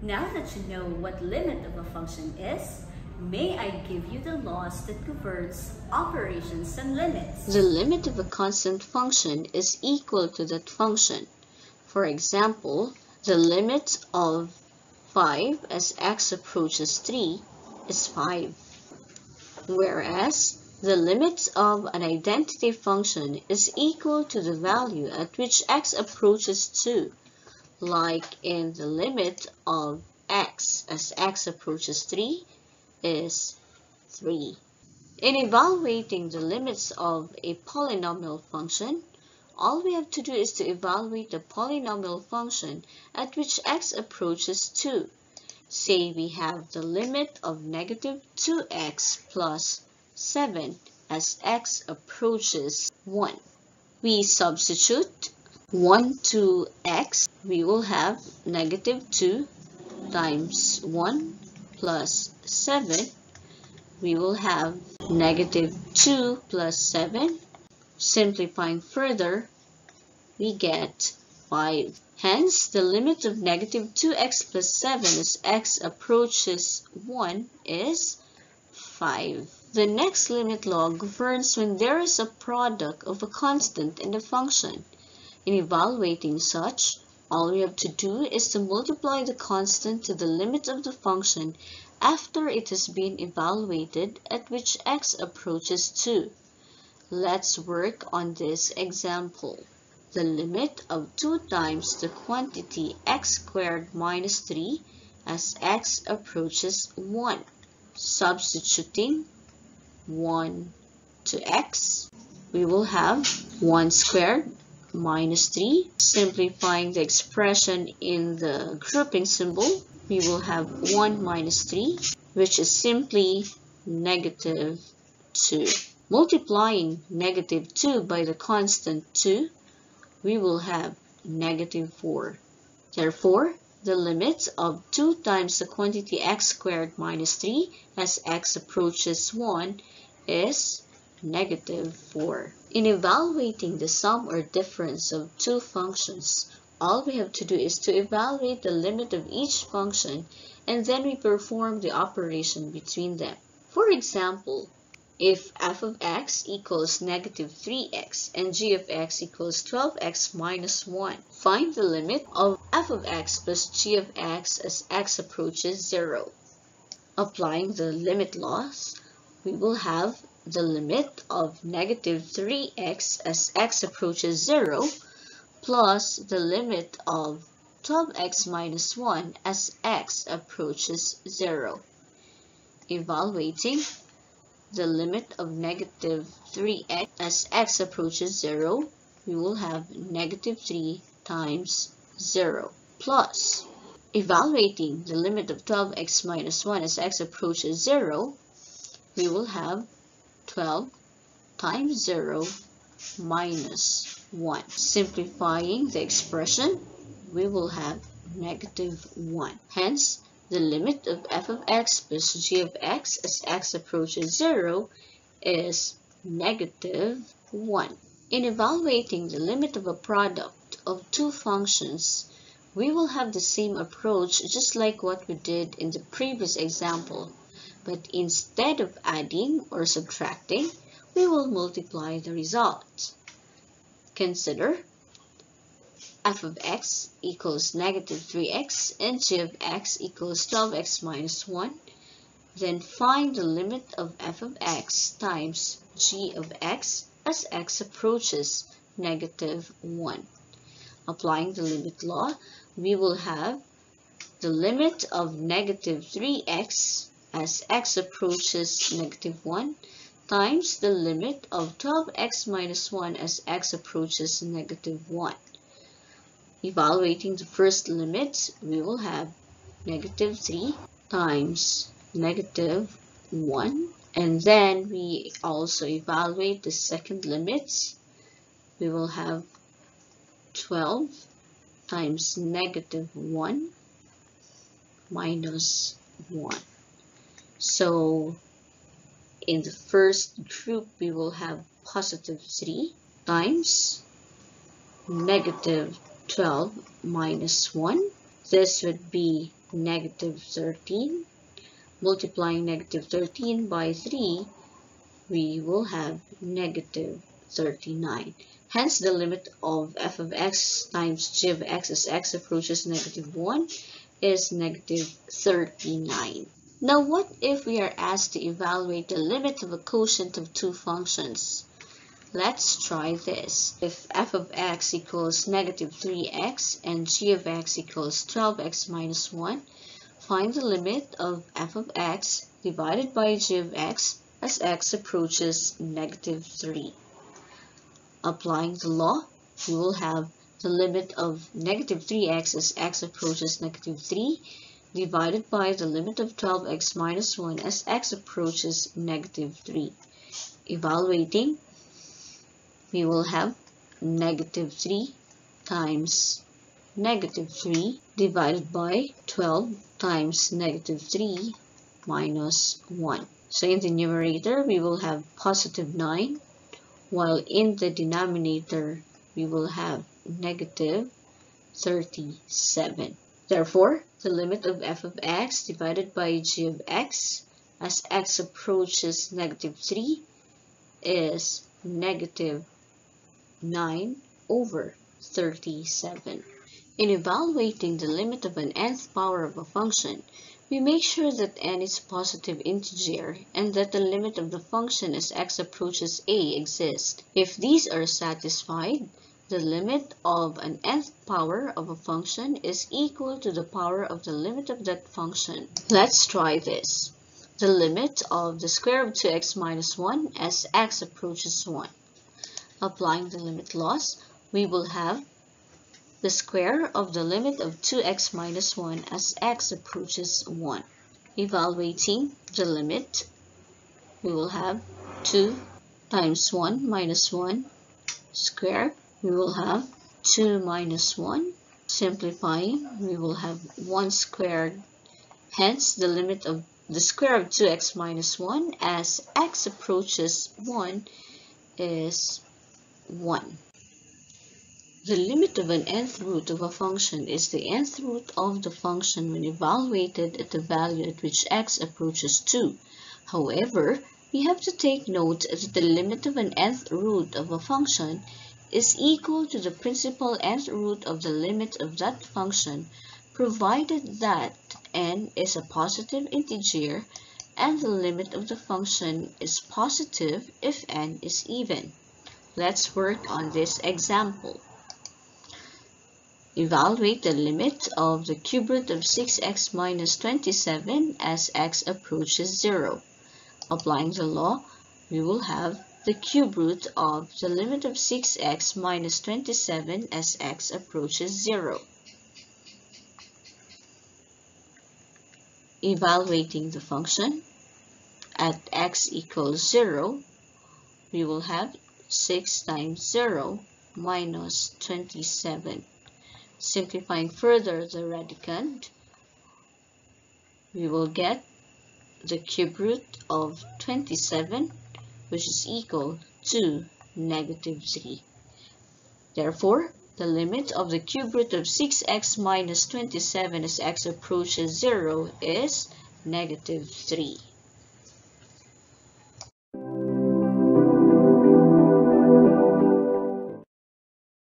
Now that you know what limit of a function is, may I give you the laws that governs operations and limits. The limit of a constant function is equal to that function. For example, the limit of 5 as x approaches 3 is 5. Whereas the limit of an identity function is equal to the value at which x approaches 2, like in the limit of x as x approaches 3 is 3. In evaluating the limits of a polynomial function, all we have to do is to evaluate the polynomial function at which x approaches 2. Say we have the limit of negative 2x plus 7 as x approaches 1. We substitute 1 to x. We will have negative 2 times 1 plus 7. We will have negative 2 plus 7. Simplifying further, we get 5. Hence, the limit of negative 2x plus 7 as x approaches 1 is 5. The next limit law governs when there is a product of a constant in the function. In evaluating such, all we have to do is to multiply the constant to the limit of the function after it has been evaluated at which x approaches 2. Let's work on this example. The limit of 2 times the quantity x squared minus 3 as x approaches 1. Substituting 1 to x, we will have 1 squared minus 3. Simplifying the expression in the grouping symbol, we will have 1 minus 3, which is simply negative 2. Multiplying negative 2 by the constant 2, we will have negative 4. Therefore, the limit of 2 times the quantity x squared minus 3 as x approaches 1 is negative 4. In evaluating the sum or difference of two functions, all we have to do is to evaluate the limit of each function and then we perform the operation between them. For example, if f of x equals negative 3x and g of x equals 12x minus 1, find the limit of f of x plus g of x as x approaches 0. Applying the limit laws, we will have the limit of negative 3x as x approaches 0 plus the limit of 12x minus 1 as x approaches 0. Evaluating the limit of negative 3x as x approaches 0, we will have negative 3 times 0 plus evaluating the limit of 12x minus 1 as x approaches 0, we will have 12 times 0 minus 1. Simplifying the expression, we will have negative 1. Hence, the limit of f of x plus g of x as x approaches 0 is negative 1. In evaluating the limit of a product of two functions, we will have the same approach just like what we did in the previous example, but instead of adding or subtracting, we will multiply the result. Consider f of x equals negative 3x and g of x equals 12x minus 1. Then find the limit of f of x times g of x as x approaches negative 1. Applying the limit law, we will have the limit of negative 3x as x approaches negative 1 times the limit of 12x minus 1 as x approaches negative 1. Evaluating the first limit, we will have negative 3 times negative 1. And then we also evaluate the second limit. We will have 12 times negative 1 minus 1. So in the first group, we will have positive 3 times negative 12 minus 1. This would be negative 13. Multiplying negative 13 by 3, we will have negative 39. Hence, the limit of f of x times g of x as x approaches negative 1 is negative 39. Now, what if we are asked to evaluate the limit of a quotient of two functions? Let's try this. If f of x equals negative 3x and g of x equals 12x minus 1, find the limit of f of x divided by g of x as x approaches negative 3. Applying the law, we will have the limit of negative 3x as x approaches negative 3 divided by the limit of 12x minus 1 as x approaches negative 3. Evaluating, we will have negative 3 times negative 3 divided by 12 times negative 3 minus 1. So in the numerator, we will have positive 9, while in the denominator, we will have negative 37. Therefore, the limit of f of x divided by g of x as x approaches negative 3 is negative 9 over 37. In evaluating the limit of an nth power of a function, we make sure that n is a positive integer and that the limit of the function as x approaches a exists. If these are satisfied, the limit of an nth power of a function is equal to the power of the limit of that function. Let's try this. The limit of the square of 2x minus 1 as x approaches 1. Applying the limit laws, we will have the square of the limit of 2x minus 1 as x approaches 1. Evaluating the limit, we will have 2 times 1 minus 1 squared. We will have 2 minus 1. Simplifying, we will have 1 squared. Hence, the limit of the square of 2x minus 1 as x approaches 1 is 1. The limit of an nth root of a function is the nth root of the function when evaluated at the value at which x approaches 2. However, we have to take note that the limit of an nth root of a function is equal to the principal nth root of the limit of that function, provided that n is a positive integer and the limit of the function is positive if n is even. Let's work on this example. Evaluate the limit of the cube root of 6x minus 27 as x approaches 0. Applying the law, we will have the cube root of the limit of 6x minus 27 as x approaches 0. Evaluating the function, at x equals 0, we will have 6 times 0 minus 27. Simplifying further the radicand, we will get the cube root of 27, which is equal to negative 3. Therefore, the limit of the cube root of 6x minus 27 as x approaches 0 is negative 3.